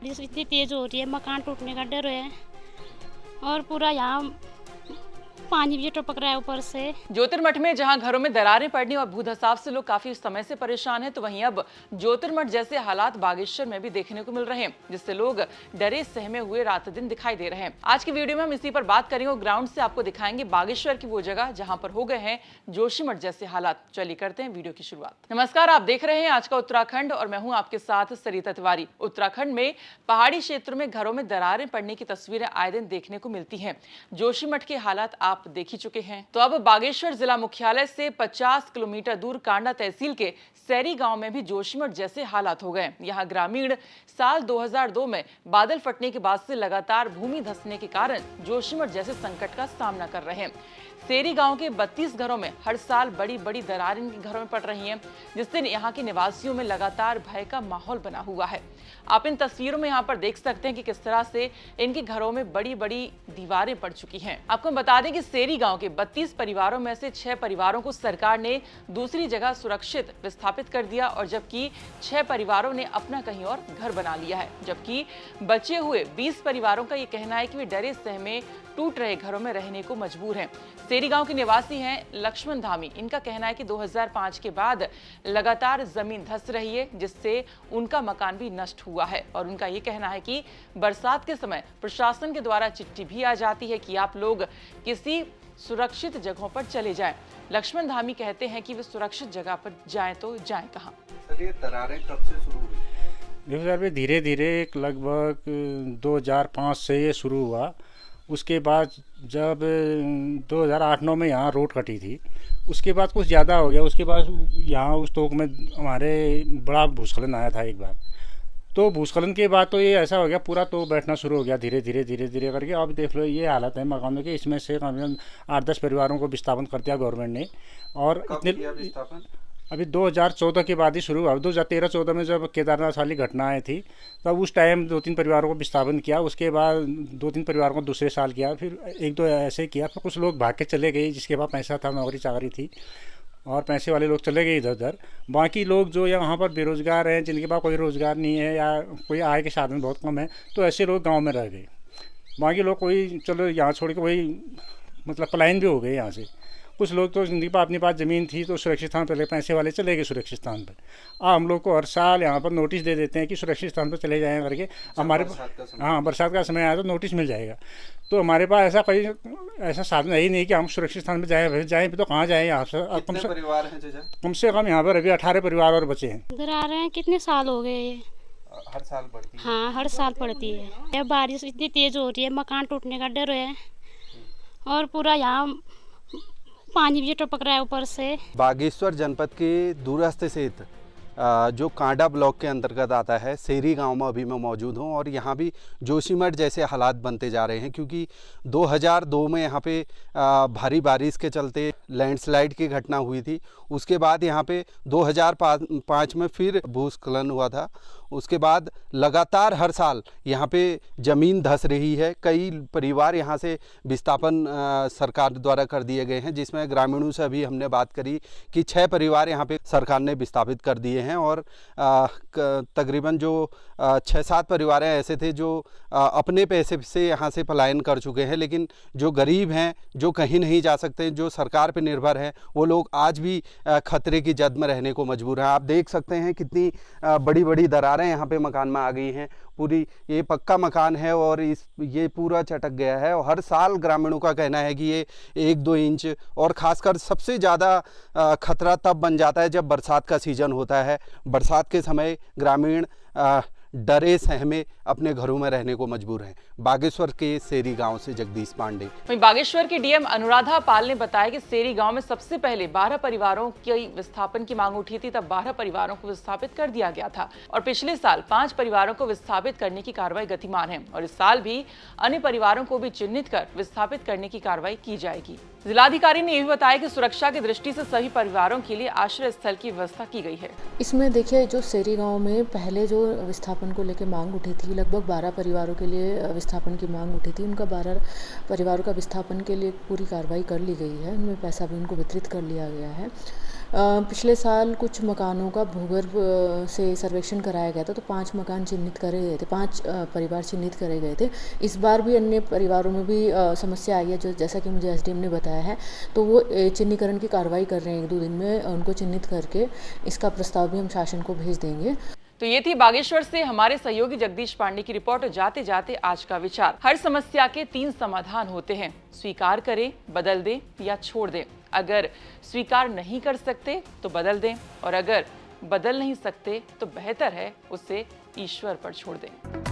बारिश इतनी तेज हो रही है, मकान टूटने का डर है और पूरा यहाँ पानी भी टपक रहा है ऊपर से। ज्योतिर्मठ में जहां घरों में दरारें पड़ने और भूधसाव से लोग काफी समय से परेशान हैं, तो वहीं अब ज्योतिर्मठ जैसे हालात बागेश्वर में भी देखने को मिल रहे हैं, जिससे लोग डरे सहमे हुए रात दिन दिखाई दे रहे हैं। आज की वीडियो में हम इसी पर बात करेंगे और ग्राउंड से आपको दिखाएंगे बागेश्वर की वो जगह जहां पर हो गए हैं जोशीमठ जैसे हालात। चलिए करते हैं वीडियो की शुरुआत। नमस्कार, आप देख रहे हैं आज का उत्तराखंड और मैं हूं आपके साथ सरिता तिवारी। उत्तराखंड में पहाड़ी क्षेत्रों में घरों में दरारें पड़ने की तस्वीरें आए दिन देखने को मिलती हैं। जोशीमठ के हालात आप देख ही चुके हैं। तो अब बागेश्वर जिला मुख्यालय से 50 किलोमीटर दूर कांडा तहसील के सैरी गांव में भी जोशीमठ जैसे हालात हो गए। यहां ग्रामीण साल 2002 में बादल फटने के बाद से लगातार भूमि धंसने के कारण जोशीमठ जैसे संकट का सामना कर रहे हैं। सेरी गांव के 32 घरों में हर साल बड़ी बड़ी दरारें इनके घरों में पड़ रही हैं, जिससे यहाँ के निवासियों में लगातार भय का माहौल बना हुआ है। आप इन तस्वीरों में यहाँ पर देख सकते हैं कि किस तरह से इनके घरों में बड़ी बड़ी दीवारें पड़ चुकी हैं। आपको बता दें कि सेरी गांव के 32 परिवारों में से 6 परिवारों को सरकार ने दूसरी जगह सुरक्षित विस्थापित कर दिया और जबकि 6 परिवारों ने अपना कहीं और घर बना लिया है। जबकि बचे हुए 20 परिवारों का ये कहना है कि वे डरे सहमे टूट रहे घरों में रहने को मजबूर हैं। सेरी गांव के निवासी हैं लक्ष्मण धामी। इनका कहना है कि 2005 के बाद लगातार जमीन धंस रही है, जिससे उनका मकान भी नष्ट हुआ है और उनका ये कहना है कि बरसात के समय प्रशासन के द्वारा चिट्ठी भी आ जाती है कि आप लोग किसी सुरक्षित जगहों पर चले जाएं। लक्ष्मण धामी कहते हैं कि वे सुरक्षित जगह पर जाएं तो जाएं कहां। ये दरारें कब से शुरू हुई? देखो सर, धीरे धीरे लगभग 2005 से ये शुरू हुआ। उसके बाद जब 2008-9 में यहाँ रोड कटी थी, उसके बाद कुछ ज़्यादा हो गया। उसके बाद यहाँ उस तोक में हमारे बड़ा भूस्खलन आया था एक बार। तो भूस्खलन के बाद तो ये ऐसा हो गया, पूरा तो बैठना शुरू हो गया धीरे धीरे करके। अब देख लो ये हालत है मकानों की। इसमें से कम से कम 8-10 परिवारों को विस्थापन कर दिया गवर्नमेंट ने। और इतने अभी 2014 के बाद ही शुरू हुआ। 2013-14 में जब केदारनाथ वाली घटना आई थी, तब उस टाइम 2-3 परिवारों को विस्थापन किया। उसके बाद 2-3 परिवारों को दूसरे साल किया, फिर 1-2 ऐसे किया। फिर कुछ लोग भाग के चले गए, जिसके पास पैसा था, नौकरी चाकरी थी, और पैसे वाले लोग चले गए इधर उधर। बाकी लोग जो यहाँ पर बेरोजगार हैं, जिनके पास कोई रोज़गार नहीं है या कोई आय के साधन बहुत कम है, तो ऐसे लोग गाँव में रह गए। बाकी लोग कोई चलो यहाँ छोड़ के वही मतलब पलायन भी हो गए यहाँ से। कुछ लोग तो जिनके पास अपनी पास ज़मीन थी तो सुरक्षित स्थान पर, पैसे वाले चले गए सुरक्षित स्थान पर। हम लोग को हर साल यहाँ पर नोटिस दे देते हैं कि सुरक्षित स्थान पर चले जाएँ करके। हमारे हाँ, बरसात का समय आया तो नोटिस मिल जाएगा। तो हमारे पास ऐसा कोई ऐसा साधन है ही नहीं कि हम सुरक्षित स्थान पर जाएँ तो कहाँ जाएँ। यहाँ से कम से कम यहाँ पर अभी 18 परिवार और बचे हैं। दरारें कितने साल हो गए ये? हर साल पड़ती है? हाँ, हर साल पड़ती है। बारिश इतनी तेज हो रही है, मकान टूटने का डर है और पूरा यहाँ पानी भी टपक रहा है ऊपर से। बागेश्वर जनपद के दूरस्थ स्थित जो कांडा ब्लॉक के अंतर्गत आता है सेरी गांव में अभी मैं मौजूद हूं और यहाँ भी जोशीमठ जैसे हालात बनते जा रहे हैं, क्योंकि 2002 में यहाँ पे भारी बारिश के चलते लैंडस्लाइड की घटना हुई थी। उसके बाद यहाँ पे 2005 में फिर भूस्खलन हुआ था। उसके बाद लगातार हर साल यहाँ पे ज़मीन धंस रही है। कई परिवार यहाँ से विस्थापन सरकार द्वारा कर दिए गए हैं, जिसमें ग्रामीणों से अभी हमने बात करी कि 6 परिवार यहाँ पे सरकार ने विस्थापित कर दिए हैं और तकरीबन जो 6-7 परिवार ऐसे थे जो अपने पैसे से यहाँ से पलायन कर चुके हैं। लेकिन जो गरीब हैं, जो कहीं नहीं जा सकते, जो सरकार पर निर्भर हैं, वो लोग आज भी खतरे की जद में रहने को मजबूर हैं। आप देख सकते हैं कितनी बड़ी बड़ी दरारें यहाँ पे मकान में आ गई हैं। पूरी ये पक्का मकान है और ये पूरा चटक गया है और हर साल ग्रामीणों का कहना है कि ये 1-2 इंच, और ख़ासकर सबसे ज़्यादा खतरा तब बन जाता है जब बरसात का सीज़न होता है। बरसात के समय ग्रामीण डरे सहमे अपने घरों में रहने को मजबूर हैं। बागेश्वर के सेरी गांव से जगदीश पांडे। वहीं बागेश्वर की डीएम अनुराधा पाल ने बताया कि सेरी गांव में सबसे पहले 12 परिवारों की विस्थापन की मांग उठी थी, तब 12 परिवारों को विस्थापित कर दिया गया था और पिछले साल 5 परिवारों को विस्थापित करने की कार्रवाई गतिमान है और इस साल भी अन्य परिवारों को भी चिन्हित कर विस्थापित करने की कार्रवाई की जाएगी। जिलाधिकारी ने यह भी बताया कि सुरक्षा की दृष्टि से सभी परिवारों के लिए आश्रय स्थल की व्यवस्था की गई है। इसमें देखिए, जो सेरी गांव में पहले जो विस्थापन को लेकर मांग उठी थी, लगभग 12 परिवारों के लिए विस्थापन की मांग उठी थी। उनका 12 परिवारों का विस्थापन के लिए पूरी कार्रवाई कर ली गई है। उनमें पैसा भी उनको वितरित कर लिया गया है। पिछले साल कुछ मकानों का भूगर्भ से सर्वेक्षण कराया गया था, तो 5 मकान चिन्हित करे गए थे, 5 परिवार चिन्हित करे गए थे। इस बार भी अन्य परिवारों में भी समस्या आई है, जो जैसा कि मुझे एसडीएम ने बताया है, तो वो चिन्हीकरण की कार्रवाई कर रहे हैं। 1-2 दिन में उनको चिन्हित करके इसका प्रस्ताव भी हम शासन को भेज देंगे। तो ये थी बागेश्वर से हमारे सहयोगी जगदीश पांडे की रिपोर्ट। जाते जाते आज का विचार, हर समस्या के 3 समाधान होते हैं, स्वीकार करें, बदल दें या छोड़ दें। अगर स्वीकार नहीं कर सकते तो बदल दें, और अगर बदल नहीं सकते तो बेहतर है उसे ईश्वर पर छोड़ दें।